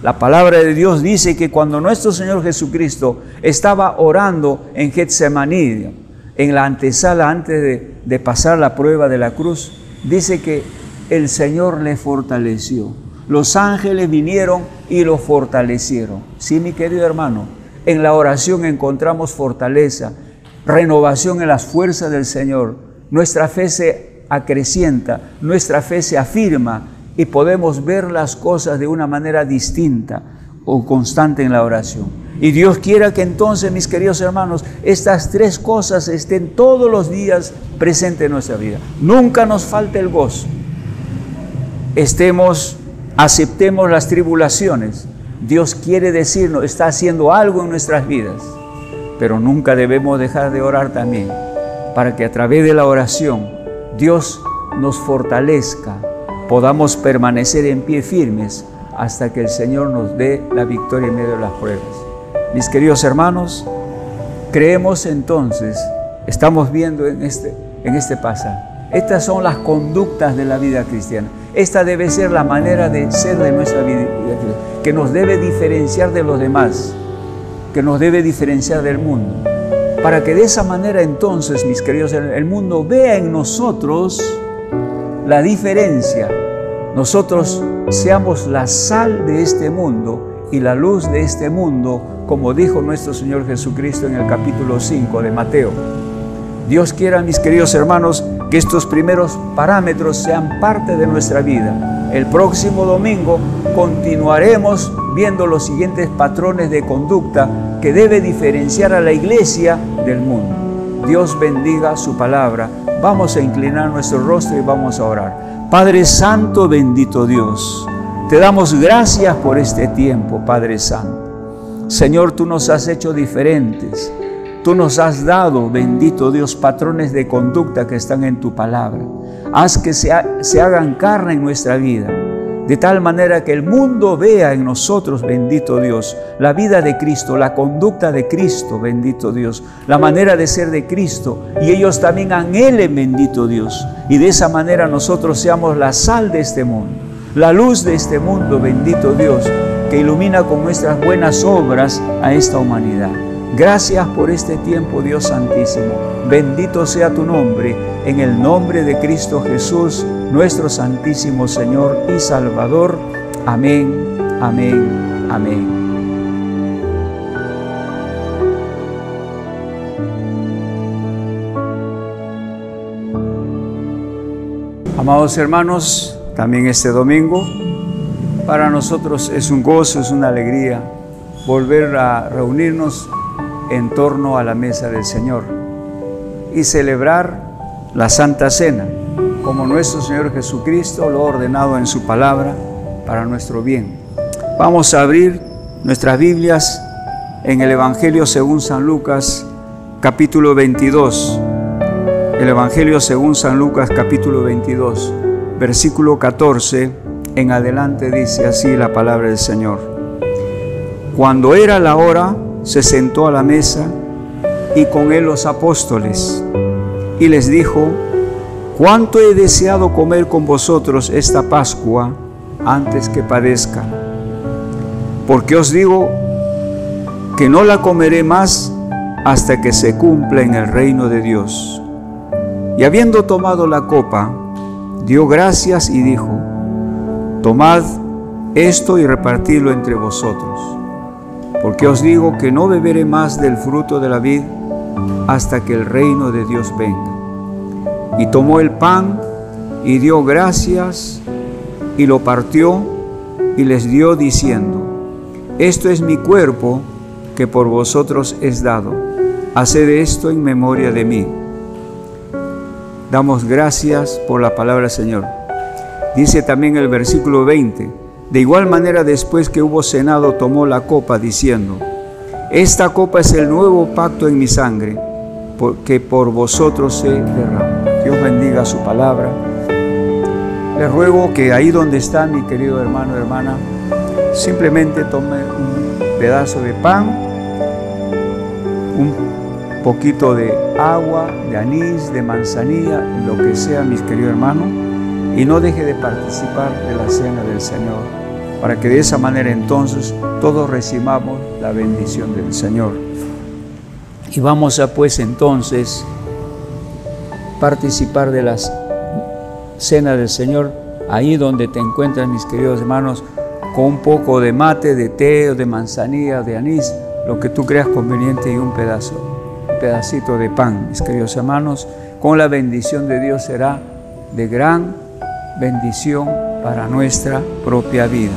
La palabra de Dios dice que cuando nuestro Señor Jesucristo estaba orando en Getsemaní, en la antesala antes de pasar la prueba de la cruz, dice que el Señor le fortaleció. Los ángeles vinieron y lo fortalecieron. Sí, mi querido hermano, en la oración encontramos fortaleza, renovación en las fuerzas del Señor. Nuestra fe se acrecienta, nuestra fe se afirma y podemos ver las cosas de una manera distinta o constante en la oración. Y Dios quiera que entonces, mis queridos hermanos, estas tres cosas estén todos los días presentes en nuestra vida. Nunca nos falte el gozo. Aceptemos las tribulaciones. Dios quiere decirnos, está haciendo algo en nuestras vidas, pero nunca debemos dejar de orar también, para que a través de la oración Dios nos fortalezca, podamos permanecer en pie firmes hasta que el Señor nos dé la victoria en medio de las pruebas. Mis queridos hermanos, creemos entonces, estamos viendo en este pasaje, estas son las conductas de la vida cristiana. Esta debe ser la manera de ser de nuestra vida, que nos debe diferenciar de los demás, que nos debe diferenciar del mundo, para que de esa manera entonces, mis queridos, el mundo vea en nosotros la diferencia. Nosotros seamos la sal de este mundo y la luz de este mundo, como dijo nuestro Señor Jesucristo en el capítulo 5 de Mateo. Dios quiera, mis queridos hermanos, que estos primeros parámetros sean parte de nuestra vida el próximo domingo continuaremos viendo los siguientes patrones de conducta que debe diferenciar a la iglesia del mundo. Dios bendiga su palabra. Vamos a inclinar nuestro rostro y vamos a orar. Padre Santo, bendito Dios, te damos gracias por este tiempo, Padre Santo. Señor, tú nos has hecho diferentes. Tú nos has dado, bendito Dios, patrones de conducta que están en tu palabra. Haz que se hagan carne en nuestra vida, de tal manera que el mundo vea en nosotros, bendito Dios, la vida de Cristo, la conducta de Cristo, bendito Dios, la manera de ser de Cristo, y ellos también anhelen, bendito Dios, y de esa manera nosotros seamos la sal de este mundo, la luz de este mundo, bendito Dios, que ilumina con nuestras buenas obras a esta humanidad. Gracias por este tiempo, Dios Santísimo. Bendito sea tu nombre, en el nombre de Cristo Jesús, nuestro Santísimo Señor y Salvador. Amén, amén, amén. Amados hermanos, también este domingo, para nosotros es un gozo, es una alegría volver a reunirnos en torno a la mesa del Señor y celebrar la Santa Cena, como nuestro Señor Jesucristo lo ha ordenado en su palabra para nuestro bien. Vamos a abrir nuestras Biblias en el Evangelio según San Lucas, capítulo 22. El Evangelio según San Lucas, capítulo 22, versículo 14 en adelante, dice así la palabra del Señor. Cuando era la hora, se sentó a la mesa y con él los apóstoles, y les dijo: cuánto he deseado comer con vosotros esta Pascua antes que padezca, porque os digo que no la comeré más hasta que se cumpla en el reino de Dios. Y habiendo tomado la copa, dio gracias y dijo: tomad esto y repartidlo entre vosotros, porque os digo que no beberé más del fruto de la vid hasta que el reino de Dios venga. Y tomó el pan y dio gracias y lo partió y les dio diciendo: esto es mi cuerpo que por vosotros es dado. Haced esto en memoria de mí. Damos gracias por la palabra del Señor. Dice también el versículo 20: de igual manera, después que hubo cenado, tomó la copa, diciendo: esta copa es el nuevo pacto en mi sangre, que por vosotros se derrama. Dios bendiga su palabra. Les ruego que ahí donde está mi querido hermano, hermana, simplemente tome un pedazo de pan, un poquito de agua, de anís, de manzanilla, lo que sea, mis queridos hermanos, y no deje de participar de la cena del Señor, para que de esa manera entonces todos recibamos la bendición del Señor. Y vamos a pues entonces participar de la cena del Señor, ahí donde te encuentras, mis queridos hermanos, con un poco de mate, de té, o de manzanilla, de anís, lo que tú creas conveniente, y un pedacito de pan, mis queridos hermanos. Con la bendición de Dios será de gran bendición para nuestra propia vida.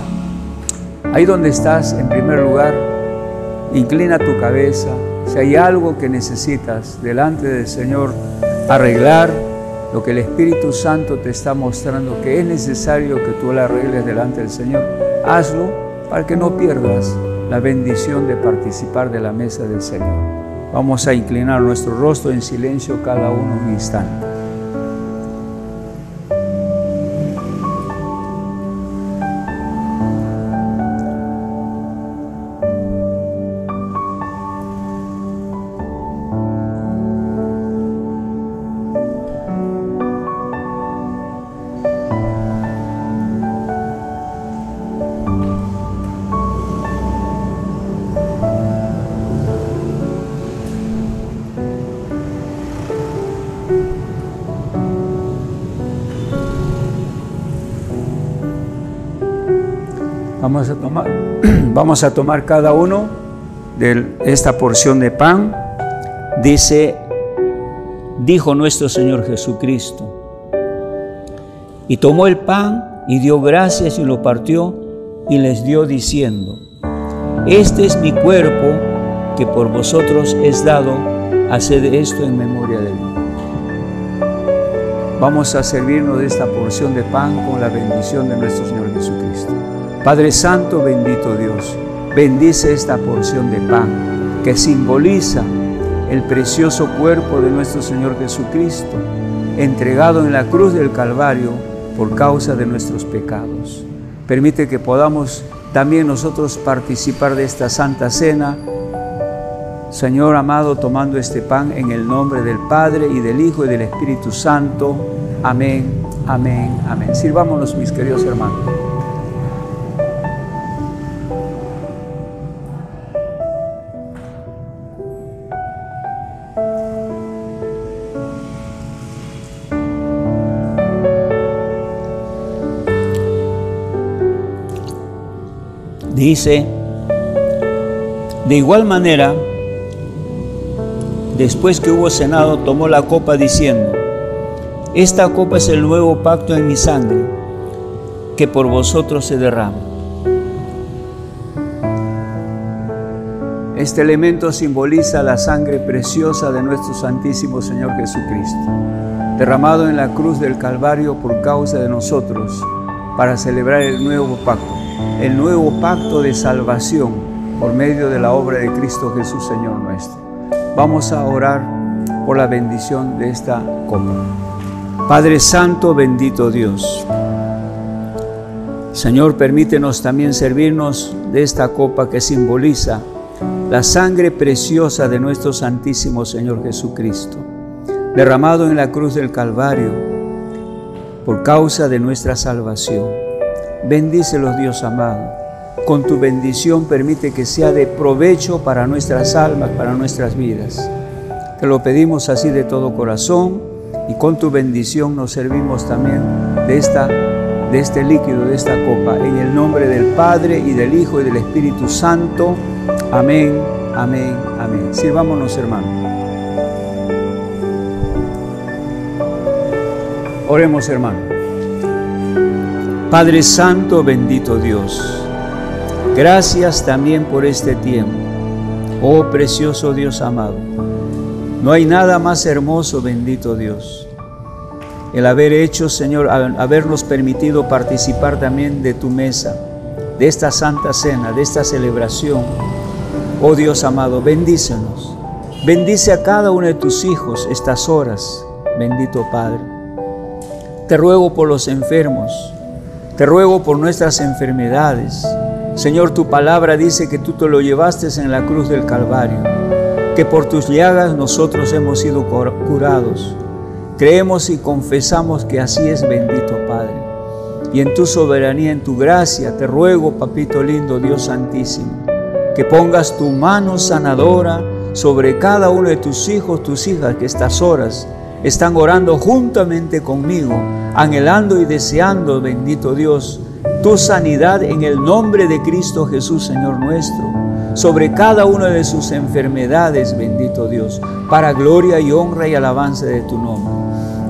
Ahí donde estás, en primer lugar, inclina tu cabeza. Si hay algo que necesitas delante del Señor arreglar, lo que el Espíritu Santo te está mostrando que es necesario que tú lo arregles delante del Señor, hazlo para que no pierdas la bendición de participar de la mesa del Señor. Vamos a inclinar nuestro rostro en silencio cada uno un instante. Vamos a tomar cada uno de esta porción de pan. Dijo nuestro Señor Jesucristo: y tomó el pan y dio gracias y lo partió y les dio diciendo: este es mi cuerpo que por vosotros es dado, haced esto en memoria de mí. Vamos a servirnos de esta porción de pan con la bendición de nuestro Señor Jesucristo. Padre Santo, bendito Dios, bendice esta porción de pan que simboliza el precioso cuerpo de nuestro Señor Jesucristo, entregado en la cruz del Calvario por causa de nuestros pecados. Permite que podamos también nosotros participar de esta Santa Cena, Señor amado, tomando este pan en el nombre del Padre y del Hijo y del Espíritu Santo. Amén, amén, amén. Sirvámonos, mis queridos hermanos. Dice: de igual manera, después que hubo cenado, tomó la copa diciendo: esta copa es el nuevo pacto en mi sangre, que por vosotros se derrama. Este elemento simboliza la sangre preciosa de nuestro Santísimo Señor Jesucristo, derramado en la cruz del Calvario por causa de nosotros, para celebrar el nuevo pacto de salvación por medio de la obra de Cristo Jesús, Señor nuestro. Vamos a orar por la bendición de esta copa. Padre Santo, bendito Dios, Señor, permítenos también servirnos de esta copa que simboliza la sangre preciosa de nuestro Santísimo Señor Jesucristo, derramado en la cruz del Calvario por causa de nuestra salvación. Bendícelos, Dios amado. Con tu bendición permite que sea de provecho para nuestras almas, para nuestras vidas. Te lo pedimos así de todo corazón, y con tu bendición nos servimos también de este líquido, de esta copa, en el nombre del Padre y del Hijo y del Espíritu Santo. Amén, amén, amén. Sirvámonos, hermanos. Oremos, hermanos. Padre Santo, bendito Dios, gracias también por este tiempo. Oh precioso Dios amado, no hay nada más hermoso, bendito Dios, el haber hecho, Señor, habernos permitido participar también de tu mesa, de esta Santa Cena, de esta celebración. Oh Dios amado, bendícenos. Bendice a cada uno de tus hijos estas horas, bendito Padre. Te ruego por los enfermos, te ruego por nuestras enfermedades. Señor, tu palabra dice que tú te lo llevaste en la cruz del Calvario, que por tus llagas nosotros hemos sido curados. Creemos y confesamos que así es, bendito Padre. Y en tu soberanía, en tu gracia, te ruego, Papito lindo, Dios Santísimo, que pongas tu mano sanadora sobre cada uno de tus hijos, tus hijas, que estas horas están orando juntamente conmigo, anhelando y deseando, bendito Dios, tu sanidad en el nombre de Cristo Jesús, Señor nuestro, sobre cada una de sus enfermedades, bendito Dios, para gloria y honra y alabanza de tu nombre.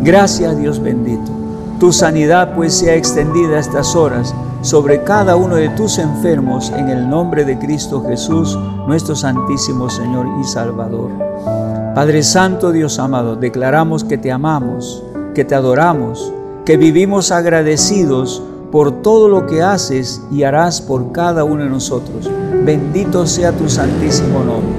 Gracias, Dios bendito. Tu sanidad pues sea extendida a estas horas sobre cada uno de tus enfermos en el nombre de Cristo Jesús, nuestro Santísimo Señor y Salvador. Padre Santo, Dios amado, declaramos que te amamos, que te adoramos, que vivimos agradecidos por todo lo que haces y harás por cada uno de nosotros. Bendito sea tu santísimo nombre.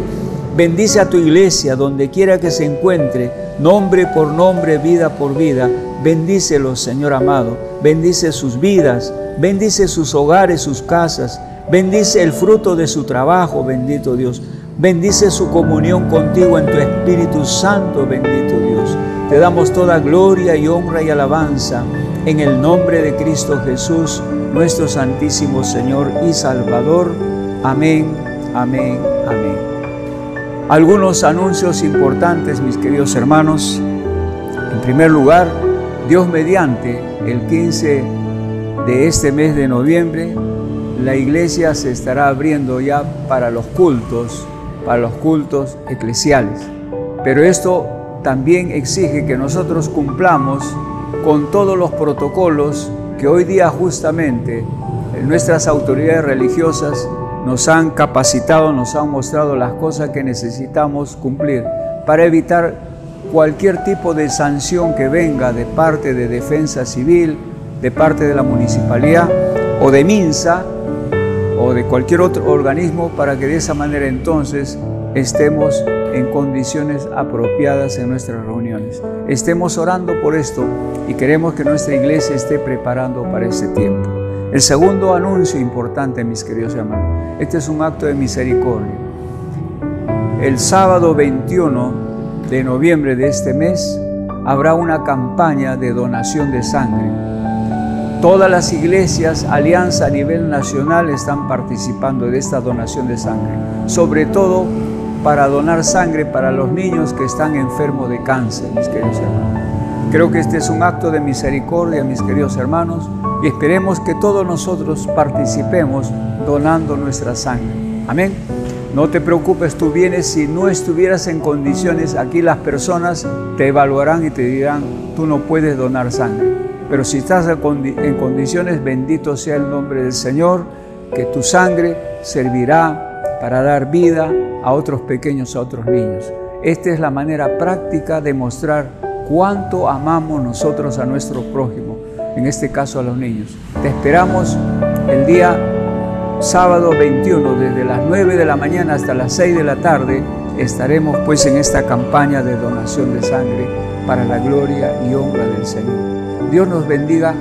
Bendice a tu iglesia donde quiera que se encuentre, nombre por nombre, vida por vida. Bendícelos, Señor amado. Bendice sus vidas, bendice sus hogares, sus casas. Bendice el fruto de su trabajo, bendito Dios. Bendice su comunión contigo en tu Espíritu Santo, bendito Dios. Te damos toda gloria y honra y alabanza en el nombre de Cristo Jesús, nuestro Santísimo Señor y Salvador. Amén, amén, amén. Algunos anuncios importantes, mis queridos hermanos. En primer lugar, Dios mediante, el 15 de este mes de noviembre, la iglesia se estará abriendo ya para los cultos eclesiales. Pero esto también exige que nosotros cumplamos con todos los protocolos que hoy día justamente nuestras autoridades religiosas nos han capacitado, nos han mostrado las cosas que necesitamos cumplir para evitar cualquier tipo de sanción que venga de parte de Defensa Civil, de parte de la Municipalidad o de MINSA o de cualquier otro organismo, para que de esa manera entonces estemos en condiciones apropiadas en nuestras reuniones. Estemos orando por esto y queremos que nuestra iglesia esté preparando para este tiempo. El segundo anuncio importante, mis queridos hermanos, este es un acto de misericordia. El sábado 21 de noviembre de este mes habrá una campaña de donación de sangre. Todas las iglesias, alianza a nivel nacional, están participando de esta donación de sangre, sobre todo para donar sangre para los niños que están enfermos de cáncer, mis queridos hermanos. Creo que este es un acto de misericordia, mis queridos hermanos, y esperemos que todos nosotros participemos donando nuestra sangre. Amén. No te preocupes, tú vienes, si no estuvieras en condiciones, aquí las personas te evaluarán y te dirán, tú no puedes donar sangre. Pero si estás en condiciones, bendito sea el nombre del Señor, que tu sangre servirá para dar vida a otros pequeños, a otros niños. Esta es la manera práctica de mostrar cuánto amamos nosotros a nuestro prójimo, en este caso a los niños. Te esperamos el día sábado 21, desde las 9 de la mañana hasta las 6 de la tarde, estaremos pues en esta campaña de donación de sangre para la gloria y honra del Señor. Dios nos bendiga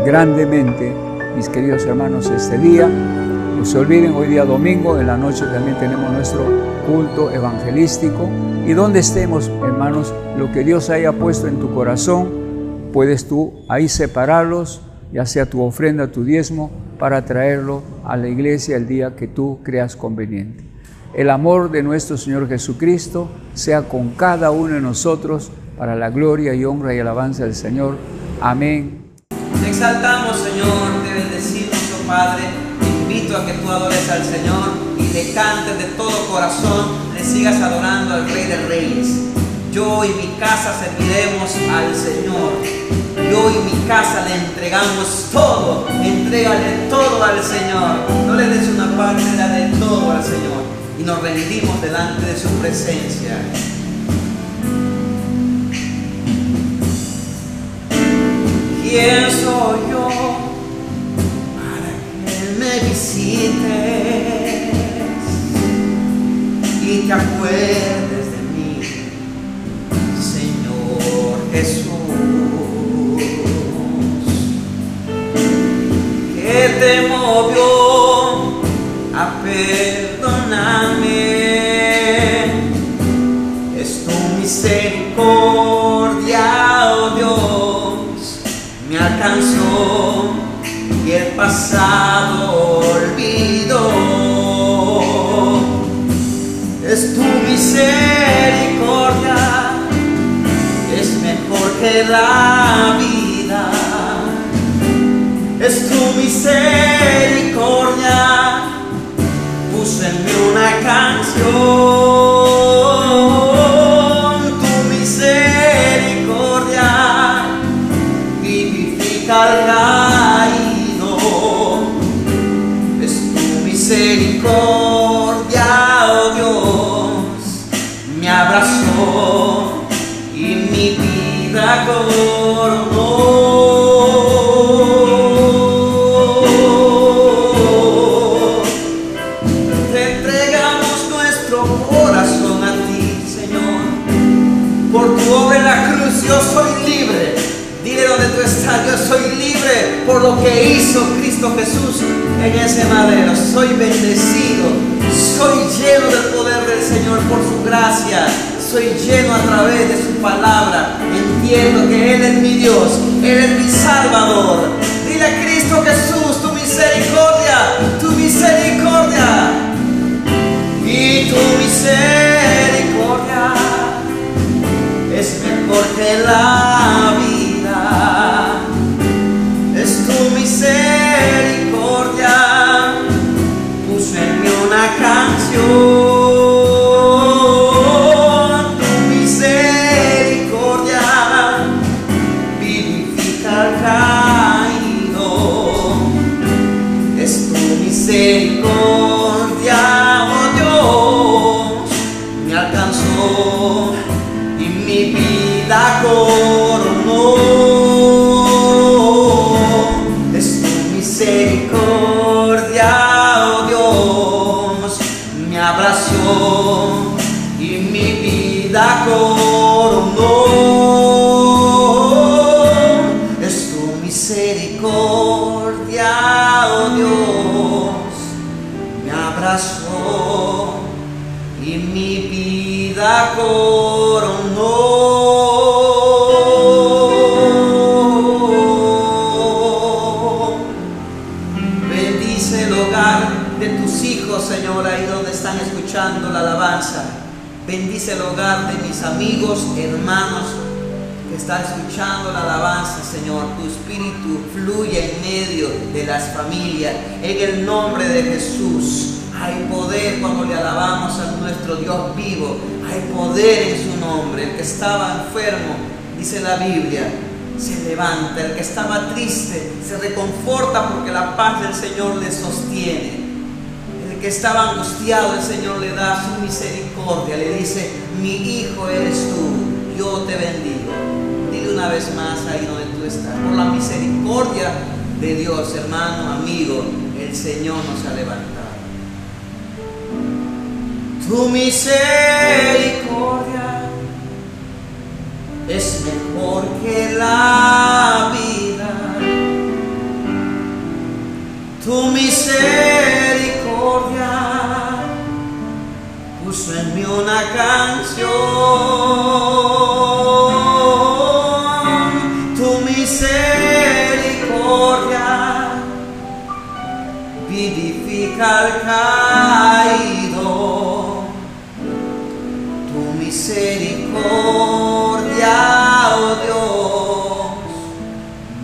grandemente, mis queridos hermanos, este día. No se olviden, hoy día domingo, en la noche también tenemos nuestro culto evangelístico. Y donde estemos, hermanos, lo que Dios haya puesto en tu corazón, puedes tú ahí separarlos, ya sea tu ofrenda, tu diezmo, para traerlo a la iglesia el día que tú creas conveniente. El amor de nuestro Señor Jesucristo sea con cada uno de nosotros, para la gloria y honra y alabanza del Señor. Amén. Te exaltamos, Señor, te bendecimos, oh Padre. Te invito a que tú adores al Señor y le cantes de todo corazón, le sigas adorando al Rey de Reyes. Yo y mi casa serviremos al Señor. Yo y mi casa le entregamos todo. Entrégale todo al Señor. No le des una parte, dale todo al Señor. Y nos rendimos delante de su presencia. ¿Quién soy yo para que me visites y te acuerdes de mí, Señor Jesús? ¿Qué te movió a perdonarme? Es tu misericordia, oh Dios, me alcanzó y el pasado olvidó. Es tu misericordia, es mejor que la vida. Es tu misericordia, puso en mí una canción. Tu misericordia vivifica al caído. Es tu misericordia, oh Dios, me abrazó y mi vida coronó. Yo soy libre. Dile donde tú estás, yo soy libre por lo que hizo Cristo Jesús en ese madero. Soy bendecido, soy lleno del poder del Señor por su gracia. Soy lleno a través de su palabra. Entiendo que Él es mi Dios, Él es mi Salvador. Dile a Cristo Jesús, tu misericordia, tu misericordia y tu misericordia es mejor que la vida. Es tu misericordia, puso en mí una canción. Tu misericordia vivifica al caído. y mi vida coronó. Es tu misericordia, oh Dios, me abrazó y mi vida coronó. Es tu misericordia, oh Dios, me abrazó y mi vida coronó. Bendice el hogar de tus hijos, Señor, ahí donde están escuchando la alabanza. Bendice el hogar de mis amigos, hermanos que están escuchando la alabanza, Señor. Tu espíritu fluye en medio de las familias. En el nombre de Jesús hay poder cuando le alabamos a nuestro Dios vivo. Hay poder en su nombre. El que estaba enfermo, dice la Biblia, se levanta. El que estaba triste se reconforta porque la paz del Señor le sostiene. El que estaba angustiado, el Señor le da su misericordia. Le dice: mi hijo eres tú, yo te bendigo. Dile una vez más ahí donde tú estás: por la misericordia de Dios, hermano, amigo, el Señor nos ha levantado. Tu misericordia es mejor que la vida. Tu misericordia puso en mí una canción. Tu misericordia vivifica al caído. Tu misericordia, oh Dios,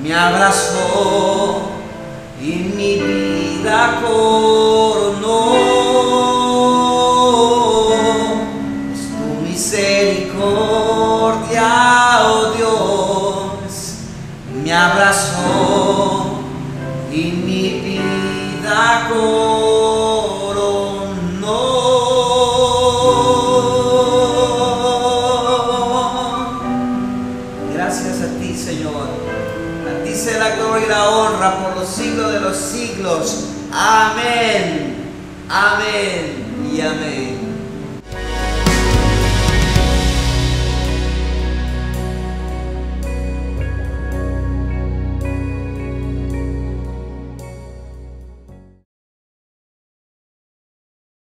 me abrazó y mi vida coronó. Es tu misericordia, oh Dios, me abrazó y mi vida coronó. Gracias a ti, Señor. A ti sea la gloria y la honra por los siglos de los siglos. Amén, amén y amén.